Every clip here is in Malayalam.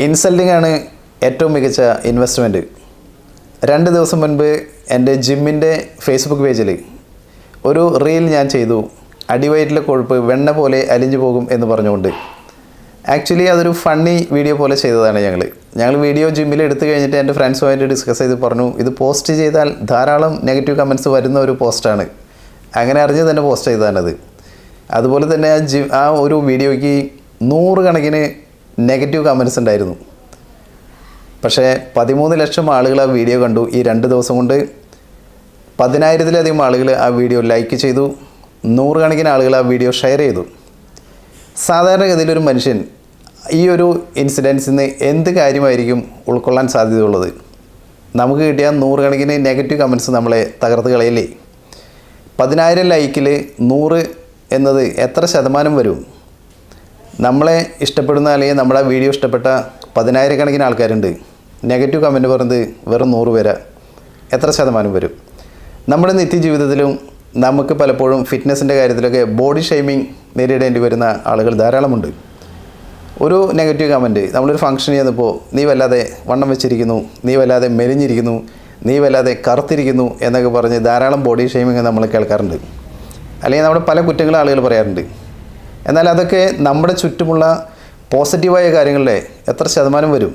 ഇൻസൾട്ടിംഗ് ആണ് ഏറ്റവും മികച്ച ഇൻവെസ്റ്റ്മെൻറ്റ്. 2 ദിവസം മുൻപ് എൻ്റെ ജിമ്മിൻ്റെ ഫേസ്ബുക്ക് പേജിൽ ഒരു റീൽ ഞാൻ ചെയ്തു. അടിവയറ്റിലെ കൊഴുപ്പ് വെണ്ണ പോലെ അലിഞ്ഞു പോകും എന്ന് പറഞ്ഞുകൊണ്ട്. ആക്ച്വലി അതൊരു ഫണ്ണി വീഡിയോ പോലെ ചെയ്തതാണ്. ഞങ്ങൾ വീഡിയോ ജിമ്മിൽ എടുത്തു കഴിഞ്ഞിട്ട് എൻ്റെ ഫ്രണ്ട്സുമായിട്ട് ഡിസ്കസ് ചെയ്ത് പറഞ്ഞു, ഇത് പോസ്റ്റ് ചെയ്താൽ ധാരാളം നെഗറ്റീവ് കമൻറ്റ്സ് വരുന്ന ഒരു പോസ്റ്റാണ്. അങ്ങനെ അറിഞ്ഞ് തന്നെ പോസ്റ്റ് ചെയ്തതാണത്. അതുപോലെ തന്നെ ആ ഒരു വീഡിയോയ്ക്ക് 100 കണക്കിന് നെഗറ്റീവ് കമൻറ്റ്സ് ഉണ്ടായിരുന്നു. പക്ഷേ 13 ലക്ഷം ആളുകൾ ആ വീഡിയോ കണ്ടു. ഈ 2 ദിവസം കൊണ്ട് 10,000-ലധികം ആളുകൾ ആ വീഡിയോ ലൈക്ക് ചെയ്തു. 100 കണക്കിന് ആളുകൾ ആ വീഡിയോ ഷെയർ ചെയ്തു. സാധാരണഗതിയിൽ ഒരു മനുഷ്യൻ ഈ ഒരു ഇൻസിഡൻസിൽ നിന്ന് എന്ത് കാര്യമായിരിക്കും ഉൾക്കൊള്ളാൻ സാധ്യതയുള്ളത്? നമുക്ക് കിട്ടിയ 100 കണക്കിന് നെഗറ്റീവ് കമൻറ്റ്സ് നമ്മളെ തകർത്ത് കളയില്ലേ? 10,000 ലൈക്കിൽ 100 എന്നത് എത്ര ശതമാനം വരും? നമ്മളെ ഇഷ്ടപ്പെടുന്ന അല്ലെങ്കിൽ നമ്മുടെ വീഡിയോ ഇഷ്ടപ്പെട്ട 10,000 കണക്കിന് ആൾക്കാരുണ്ട്. നെഗറ്റീവ് കമൻറ്റ് പറയുന്നത് വെറും 100 പേരാ. എത്ര ശതമാനം വരും? നമ്മുടെ നിത്യജീവിതത്തിലും നമുക്ക് പലപ്പോഴും ഫിറ്റ്നസിൻ്റെ കാര്യത്തിലൊക്കെ ബോഡി ഷെയ്മിങ് നേരിടേണ്ടി വരുന്ന ആളുകൾ ധാരാളമുണ്ട്. ഒരു നെഗറ്റീവ് കമൻറ്റ്, നമ്മളൊരു ഫംഗ്ഷൻ ചെയ്യുന്നപ്പോൾ നീ വല്ലാതെ വണ്ണം വെച്ചിരിക്കുന്നു, നീ വല്ലാതെ മെലിഞ്ഞിരിക്കുന്നു, നീ വല്ലാതെ കറുത്തിരിക്കുന്നു എന്നൊക്കെ പറഞ്ഞ് ധാരാളം ബോഡി ഷെയ്മിങ് നമ്മൾ കേൾക്കാറുണ്ട്. അല്ലെങ്കിൽ നമ്മുടെ പല കുറ്റങ്ങളും ആളുകൾ പറയാറുണ്ട്. എന്നാൽ അതൊക്കെ നമ്മുടെ ചുറ്റുമുള്ള പോസിറ്റീവായ കാര്യങ്ങളുടെ എത്ര ശതമാനം വരും?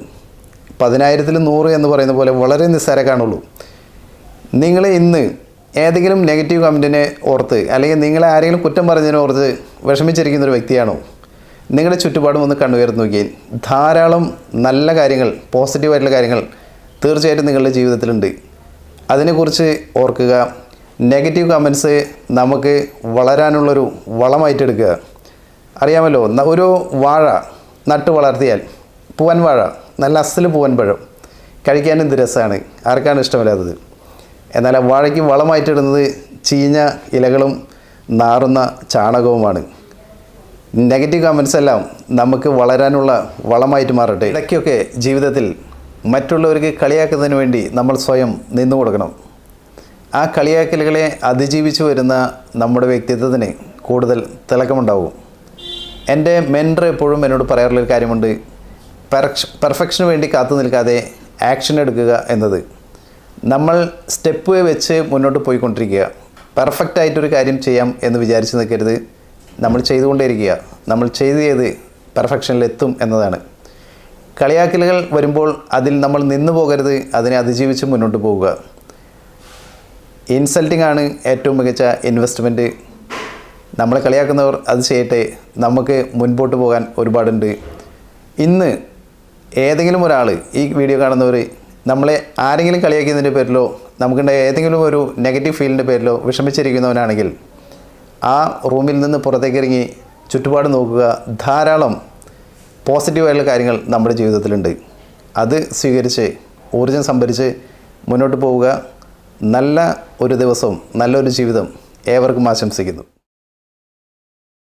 10,000-ൽ 100 എന്ന് പറയുന്ന പോലെ വളരെ നിസ്സാരം കാണുള്ളൂ. നിങ്ങൾ ഇന്ന് ഏതെങ്കിലും നെഗറ്റീവ് കമൻറ്റിനെ ഓർത്ത് അല്ലെങ്കിൽ നിങ്ങളെ ആരെങ്കിലും കുറ്റം പറഞ്ഞതിനെ ഓർത്ത് വിഷമിച്ചിരിക്കുന്നൊരു വ്യക്തിയാണോ? നിങ്ങളുടെ ചുറ്റുപാടും ഒന്ന് കണ്ണുയർത്ത് നോക്കിയാൽ ധാരാളം നല്ല കാര്യങ്ങൾ, പോസിറ്റീവായിട്ടുള്ള കാര്യങ്ങൾ തീർച്ചയായിട്ടും നിങ്ങളുടെ ജീവിതത്തിലുണ്ട്. അതിനെക്കുറിച്ച് ഓർക്കുക. നെഗറ്റീവ് കമൻറ്റ്സ് നമുക്ക് വളരാനുള്ളൊരു വളമായിട്ടെടുക്കുക. അറിയാമല്ലോ, ഒരു വാഴ നട്ട് വളർത്തിയാൽ പൂവൻ വാഴ, നല്ല അസല് പൂവൻ പഴം കഴിക്കാൻ എന്ത് രസമാണ്, ആർക്കാണ് ഇഷ്ടമില്ലാത്തത്? എന്നാൽ ആ വാഴയ്ക്ക് വളമായിട്ടിടുന്നത് ചീഞ്ഞ ഇലകളും നാറുന്ന ചാണകവുമാണ്. നെഗറ്റീവ് കമൻറ്റ്സ് എല്ലാം നമുക്ക് വളരാനുള്ള വളമായിട്ട് മാറട്ടെ. ഇടയ്ക്കൊക്കെ ജീവിതത്തിൽ മറ്റുള്ളവർക്ക് കളിയാക്കുന്നതിന് വേണ്ടി നമ്മൾ സ്വയം നിന്നു കൊടുക്കണം. ആ കളിയാക്കലുകളെ അതിജീവിച്ചു വരുന്ന നമ്മുടെ വ്യക്തിത്വത്തിന് കൂടുതൽ തിളക്കമുണ്ടാവും. എൻ്റെ മെൻറ്റർ എപ്പോഴും എന്നോട് പറയാറുള്ളൊരു കാര്യമുണ്ട്, പെർഫെക്ഷന് വേണ്ടി കാത്തു നിൽക്കാതെ ആക്ഷൻ എടുക്കുക എന്നത്. നമ്മൾ സ്റ്റെപ്പ് വെച്ച് മുന്നോട്ട് പോയിക്കൊണ്ടിരിക്കുക. പെർഫെക്റ്റായിട്ടൊരു കാര്യം ചെയ്യാം എന്ന് വിചാരിച്ച് നിൽക്കരുത്. നമ്മൾ ചെയ്തുകൊണ്ടേയിരിക്കുക. നമ്മൾ ചെയ്ത് പെർഫെക്ഷനിലെത്തും എന്നതാണ്. കളിയാക്കലുകൾ വരുമ്പോൾ അതിൽ നമ്മൾ നിന്നു പോകരുത്, അതിനെ അതിജീവിച്ച് മുന്നോട്ട് പോവുക. ഇൻസൾട്ടിംഗ് ആണ് ഏറ്റവും മികച്ച ഇൻവെസ്റ്റ്മെൻറ്റ്. നമ്മളെ കളിയാക്കുന്നവർ അത് ചെയ്യട്ടെ, നമുക്ക് മുൻപോട്ട് പോകാൻ ഒരുപാടുണ്ട്. ഇന്ന് ഏതെങ്കിലും ഒരാൾ, ഈ വീഡിയോ കാണുന്നവർ, നമ്മളെ ആരെങ്കിലും കളിയാക്കിയതിൻ്റെ പേരിലോ നമുക്കുണ്ടായ ഏതെങ്കിലും ഒരു നെഗറ്റീവ് ഫീലിൻ്റെ പേരിലോ വിഷമിച്ചിരിക്കുന്നവനാണെങ്കിൽ ആ റൂമിൽ നിന്ന് പുറത്തേക്ക് ഇറങ്ങി ചുറ്റുപാട് നോക്കുക. ധാരാളം പോസിറ്റീവായിട്ടുള്ള കാര്യങ്ങൾ നമ്മുടെ ജീവിതത്തിലുണ്ട്. അത് സ്വീകരിച്ച് ഊർജ്ജം സംഭരിച്ച് മുന്നോട്ട് പോവുക. നല്ല ഒരു ദിവസവും നല്ലൊരു ജീവിതം ഏവർക്കും ആശംസിക്കുന്നു.